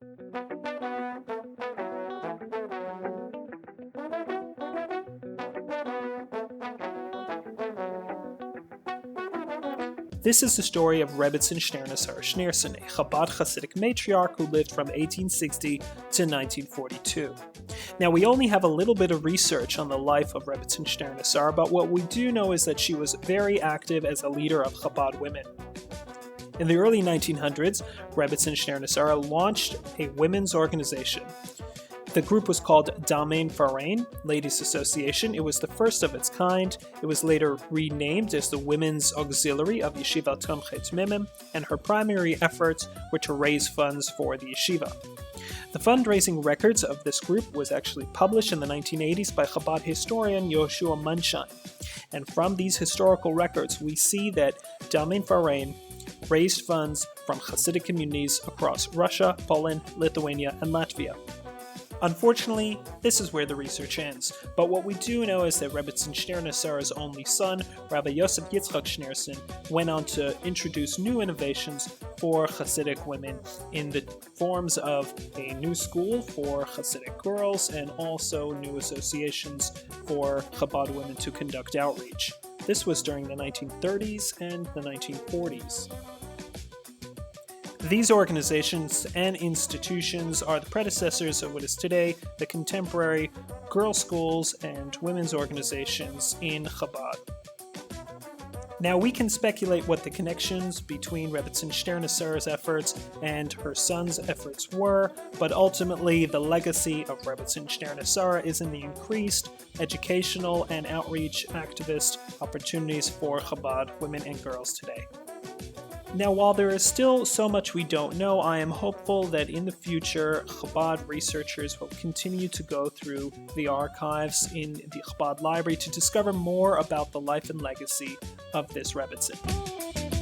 This is the story of Rebbetzin Shterna Sara Schneersohn, a Chabad Hasidic matriarch who lived from 1860 to 1942. Now, we only have a little bit of research on the life of Rebbetzin Shterna Sarah, but what we do know is that she was very active as a leader of Chabad women. In the early 1900s, Rebbetzin Shterna Sarah launched a women's organization. The group was called Damen Farayn, Ladies Association. It was the first of its kind. It was later renamed as the Women's Auxiliary of Yeshiva Tomchet Mimim, and her primary efforts were to raise funds for the yeshiva. The fundraising records of this group was actually published in the 1980s by Chabad historian Yoshua Munsheim. And from these historical records, we see that Damen Farayn raised funds from Hasidic communities across Russia, Poland, Lithuania, and Latvia. Unfortunately, this is where the research ends, but what we do know is that Rebbetzin Shterna Sarah's only son, Rabbi Yosef Yitzchak Schneersohn, went on to introduce new innovations for Hasidic women in the forms of a new school for Hasidic girls and also new associations for Chabad women to conduct outreach. This was during the 1930s and the 1940s. These organizations and institutions are the predecessors of what is today the contemporary girls' schools and women's organizations in Chabad. Now, we can speculate what the connections between Rebbetzin Shterna Sarah's efforts and her son's efforts were, but ultimately the legacy of Rebbetzin Shterna Sarah is in the increased educational and outreach activist opportunities for Chabad women and girls today. Now, while there is still so much we don't know, I am hopeful that in the future, Chabad researchers will continue to go through the archives in the Chabad library to discover more about the life and legacy of this Rebbetzin.